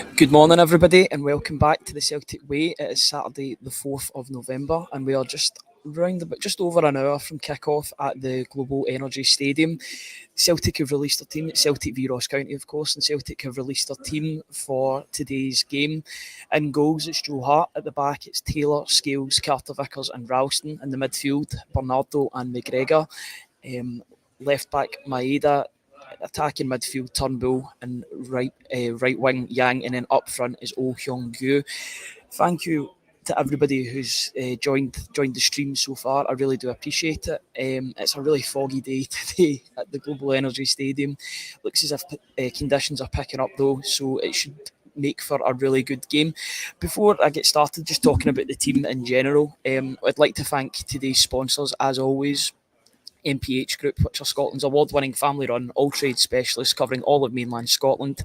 Good morning, everybody, and welcome back to the Celtic Way. It is Saturday, the 4th of November, and we are just over an hour from kick-off at the Global Energy Stadium. Celtic have released their team, Celtic v Ross County, of course, and Celtic have released their team for today's game. In goals, it's Joe Hart. At the back, it's Taylor, Scales, Carter Vickers, and Ralston. In the midfield, Bernardo and McGregor. Left back, Maeda. Attacking midfield, Turnbull, and right wing, Yang, and then up front is Oh Hyung Gyu. Thank you to everybody who's joined the stream so far. I really do appreciate it. It's a really foggy day today at the Global Energy Stadium. Looks as if conditions are picking up though, so it should make for a really good game. Before I get started, just talking about the team in general, I'd like to thank today's sponsors as always. MPH Group, which are Scotland's award-winning family-run all-trade specialist covering all of mainland Scotland.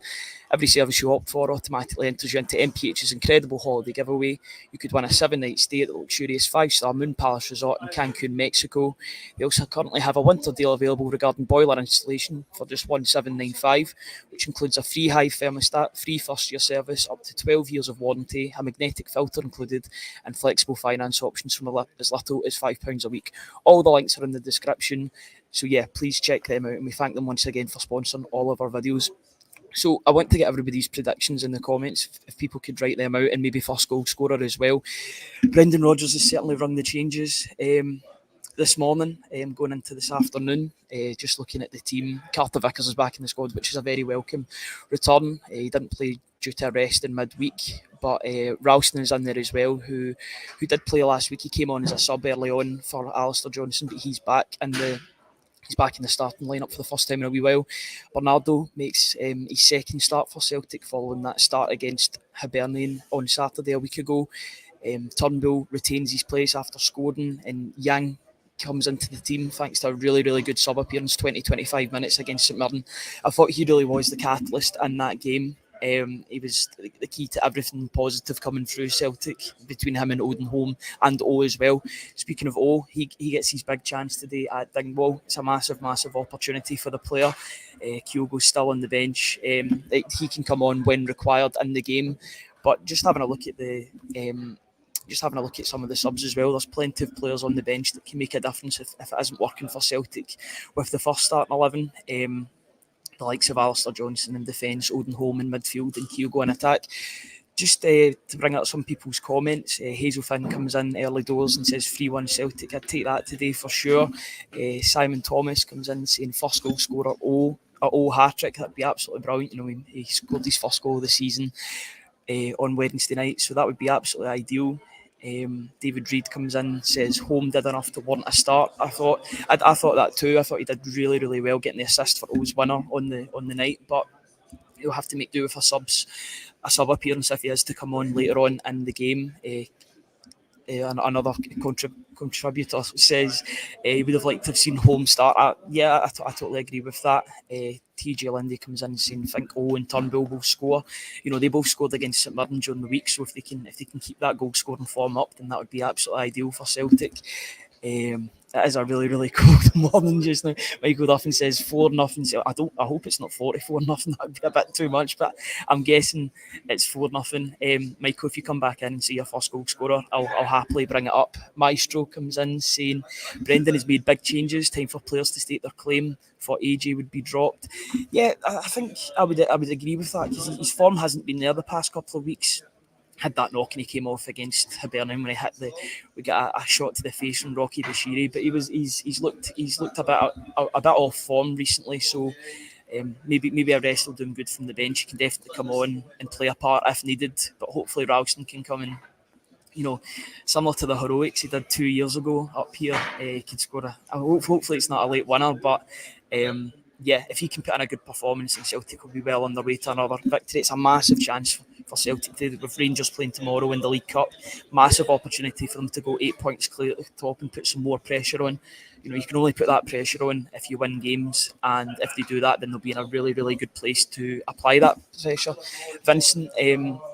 Every service you opt for automatically enters you into MPH's incredible holiday giveaway. You could win a 7-night stay at the luxurious 5-star Moon Palace Resort in Cancun, Mexico. They also currently have a winter deal available regarding boiler installation for just $1,795, which includes a free Hive thermostat, free first-year service, up to 12 years of warranty, a magnetic filter included, and flexible finance options from as little as £5 a week. All the links are in the description. So yeah, please check them out, and we thank them once again for sponsoring all of our videos. So I want to get everybody's predictions in the comments, if people could write them out, and maybe first goal scorer as well. Brendan Rodgers has certainly run the changes this morning, going into this afternoon. Just looking at the team, Carter Vickers is back in the squad, which is a very welcome return. He didn't play due to a rest in midweek, but Ralston is in there as well, who did play last week. He came on as a sub early on for Alistair Johnson, but he's back in the starting lineup for the first time in a wee while. Bernardo makes his second start for Celtic following that start against Hibernian on Saturday a week ago. Turnbull retains his place after scoring, and Yang comes into the team thanks to a really, really good sub appearance, 20-25 minutes against St Mirren. I thought he really was the catalyst in that game. He was the key to everything positive coming through Celtic between him and Odenholm, and O as well. Speaking of O, he gets his big chance today at Dingwall. It's a massive, massive opportunity for the player. Kyogo's still on the bench. He can come on when required in the game. But just having a look at some of the subs as well, there's plenty of players on the bench that can make a difference if it isn't working for Celtic with the first starting 11. The likes of Alistair Johnson in defence, Odenholm in midfield, and Kyogo in attack. Just to bring up some people's comments, Hazel Finn comes in early doors and says 3-1 Celtic. I'd take that today for sure. Simon Thomas comes in saying first goal scorer O hat-trick. That'd be absolutely brilliant. You know, he scored his first goal of the season on Wednesday night, so that would be absolutely ideal. David Reid comes in, says Home did enough to warrant a start. I thought that too. I thought he did really, really well getting the assist for O's winner on the night, but he'll have to make do with a sub appearance if he is to come on later on in the game. Another contributor says he would have liked to have seen Home start. I totally agree with that. TJ Lindy comes in saying think O and Turnbull will score. You know, they both scored against St Mirren during the week, so if they can keep that goal scoring form up, then that would be absolutely ideal for Celtic. It is a really, really cold morning just now. Michael Duffin says 4-0. I hope it's not 44-0. That would be a bit too much, but I'm guessing it's 4-0. Michael, if you come back in and see your first goal scorer, I'll happily bring it up. Maestro comes in saying Brendan has made big changes. Time for players to state their claim. Thought AJ would be dropped. Yeah, I think I would agree with that, because his form hasn't been there the past couple of weeks. Had that knock and he came off against Hibernian when we got a shot to the face from Rocky Bashiri, but he's looked a bit off form recently, so maybe a rest will do him good from the bench. He can definitely come on and play a part if needed, but hopefully Ralston can come in, you know, similar to the heroics he did 2 years ago up here. He could score hopefully it's not a late winner, but yeah, if he can put in a good performance, then Celtic will be well on their way to another victory. It's a massive chance for Celtic today, with Rangers playing tomorrow in the League Cup. Massive opportunity for them to go 8 points clear at the top and put some more pressure on. You know, you can only put that pressure on if you win games, and if they do that, then they'll be in a really, really good place to apply that pressure. Vincent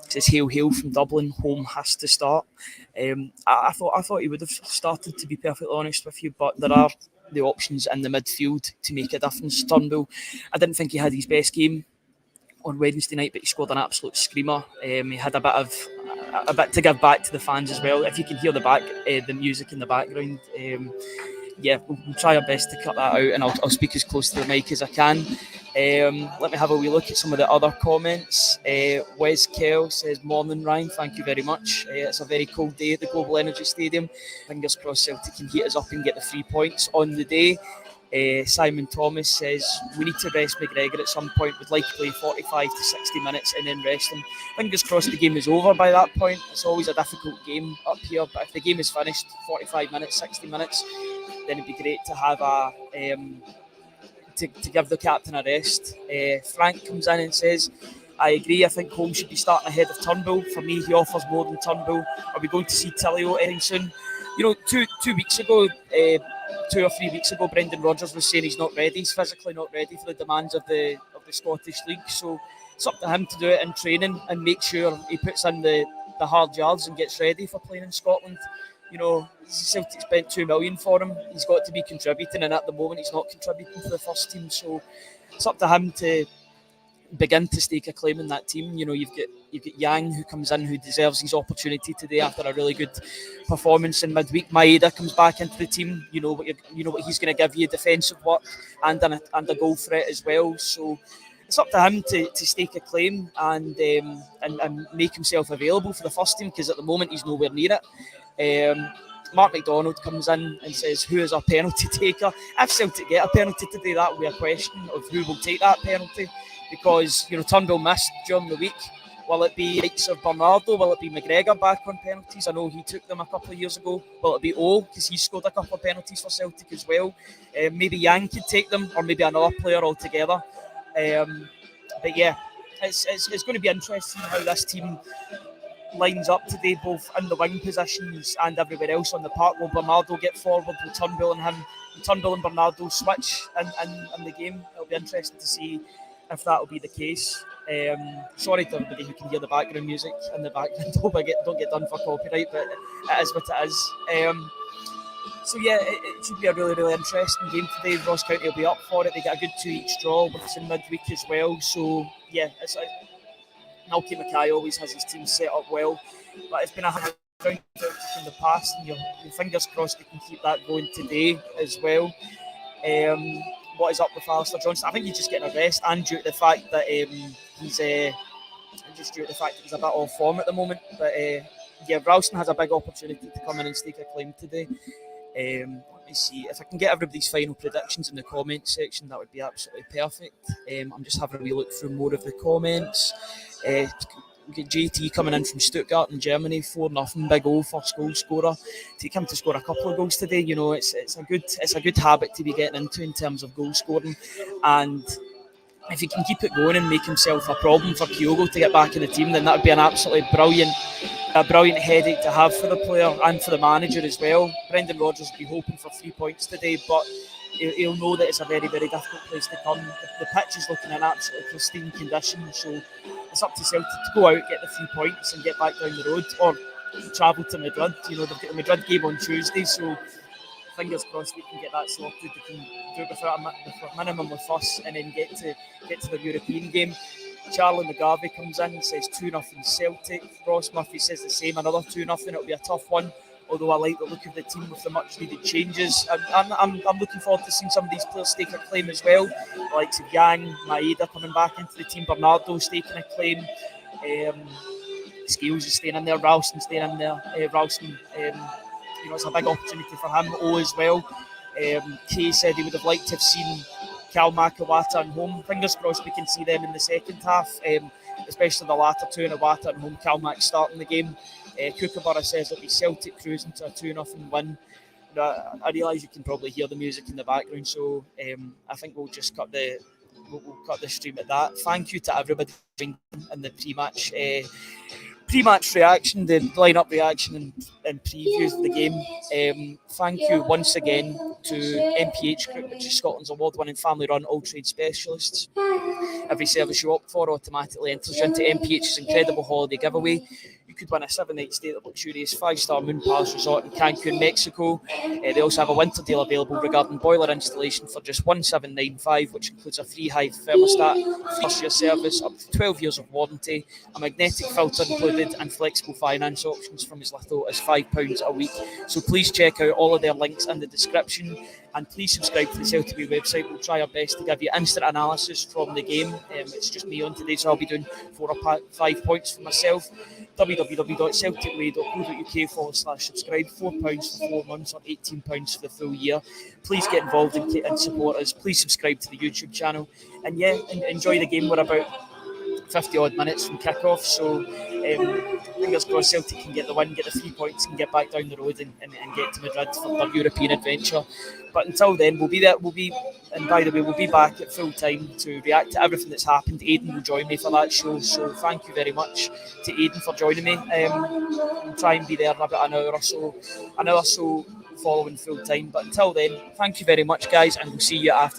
says hail from Dublin. Home has to start. I thought he would have started, to be perfectly honest with you, but there are the options in the midfield to make a difference. Turnbull, I didn't think he had his best game on Wednesday night, but he scored an absolute screamer. He had a bit to give back to the fans as well. If you can hear the music in the background, yeah, we'll try our best to cut that out, and I'll speak as close to the mic as I can. Let me have a wee look at some of the other comments. Wes Kell says, "Morning, Ryan. Thank you very much. It's a very cold day at the Global Energy Stadium. Fingers crossed Celtic can heat us up and get the 3 points on the day." Simon Thomas says, "We need to rest McGregor at some point. Would like to play 45 to 60 minutes and then rest him." Fingers crossed the game is over by that point. It's always a difficult game up here, but if the game is finished 45 minutes, 60 minutes, then it'd be great to have to give the captain a rest. Frank comes in and says, "I agree. I think Holmes should be starting ahead of Turnbull. For me, he offers more than Turnbull. Are we going to see Tillio anything soon?" You know, 2 weeks ago, 2 or 3 weeks ago, Brendan Rodgers was saying he's not ready. He's physically not ready for the demands of the Scottish League. So it's up to him to do it in training and make sure he puts in the hard yards and gets ready for playing in Scotland. You know, Celtic spent $2 million for him. He's got to be contributing, and at the moment he's not contributing to the first team. So it's up to him to begin to stake a claim in that team. You know, you've got Yang who comes in, who deserves his opportunity today after a really good performance in midweek. Maeda comes back into the team. You know what he's going to give you: defensive work and a goal threat as well. So it's up to him to stake a claim and make himself available for the first team, because at the moment he's nowhere near it. Mark McDonald comes in and says, "Who is our penalty taker?" If Celtic get a penalty today, that will be a question of who will take that penalty, because Turnbull missed during the week. Will it be likes of Bernardo? Will it be McGregor back on penalties? I know he took them a couple of years ago. Will it be O, because he scored a couple of penalties for Celtic as well? Maybe Yang could take them, or maybe another player altogether. But yeah, it's going to be interesting how this team lines up today, both in the wing positions and everywhere else on the park. Will Bernardo get forward? Will Turnbull and Bernardo switch in the game? It'll be interesting to see if that will be the case. Sorry to everybody who can hear the background music in the background. Don't get done for copyright, but it is what it is. So yeah, it should be a really, really interesting game today. Ross County will be up for it. They get a good 2 each draw, but it's in midweek as well. So yeah, Malky Mackay always has his team set up well, but it's been a hard round from the past, and your fingers crossed they can keep that going today as well. What is up with Alistair Johnson? I think he's just getting a rest, and due to the fact that he's a bit off form at the moment. But yeah, Ralston has a big opportunity to come in and stake a claim today. Let me see if I can get everybody's final predictions in the comments section. That would be absolutely perfect. I'm just having a wee look through more of the comments. We get JT coming in from Stuttgart in Germany, 4-0, big O, first goal scorer. Take him to score a couple of goals today. You know, it's a good habit to be getting into in terms of goal scoring, and if he can keep it going and make himself a problem for Kyogo to get back in the team, then that would be an absolutely brilliant headache to have for the player and for the manager as well. Brendan Rodgers will be hoping for 3 points today, but he'll know that it's a very, very difficult place to come. The pitch is looking in absolutely pristine condition, so it's up to Celtic to go out, get the 3 points and get back down the road, or travel to Madrid. You know, they've got the Madrid game on Tuesday, so fingers crossed they can get that sorted. They can do it without a minimum of fuss and then get to the European game. Charlie McGarvey comes in and says 2-0 Celtic. Ross Murphy says the same, another 2-0. It'll be a tough one, although I like the look of the team with the much needed changes. I'm looking forward to seeing some of these players stake a claim as well, the likes of Yang, Maeda coming back into the team, Bernardo staking a claim, Scales is staying in there, Ralston staying in there. Ralston, it's a big opportunity for him. O as well. Kay said he would have liked to have seen Cal Iwata and home. Fingers crossed we can see them in the second half, especially the latter two, and Iwata and home, Cal Mac starting the game. Kookaburra says it'll be Celtic cruising to a 2-0 win. I realise you can probably hear the music in the background, so I think we'll just cut the stream at that. Thank you to everybody in the pre-match reaction, the line-up reaction and previews of the game. Thank you once again to MPH Group, which is Scotland's award-winning family-run all-trade specialists. Every service you opt for automatically enters you into MPH's incredible holiday giveaway. you could win a 7-night stay at the luxurious 5-star Moon Palace Resort in Cancun, Mexico. They also have a winter deal available regarding boiler installation for just 1795, which includes a free Hive thermostat, first-year service, up to 12 years of warranty, a magnetic filter included, and flexible finance options from as little as £5 a week. So please check out all of their links in the description, and please subscribe to the Celtic Way website. We'll try our best to give you instant analysis from the game. It's just me on today, so I'll be doing 4 or 5 points for myself. www.celticway.co.uk/subscribe. £4 for 4 months or £18 for the full year. Please get involved and support us. Please subscribe to the YouTube channel, and yeah, enjoy the game. We're about 50 odd minutes from kick-off, so fingers crossed Celtic can get the win, get the 3 points, and get back down the road and get to Madrid for their European adventure. But until then, we'll be there. And by the way, we'll be back at full time to react to everything that's happened. Aidan will join me for that show, so thank you very much to Aidan for joining me. I'll try and be there in about an hour or so following full time. But until then, thank you very much, guys, and we'll see you after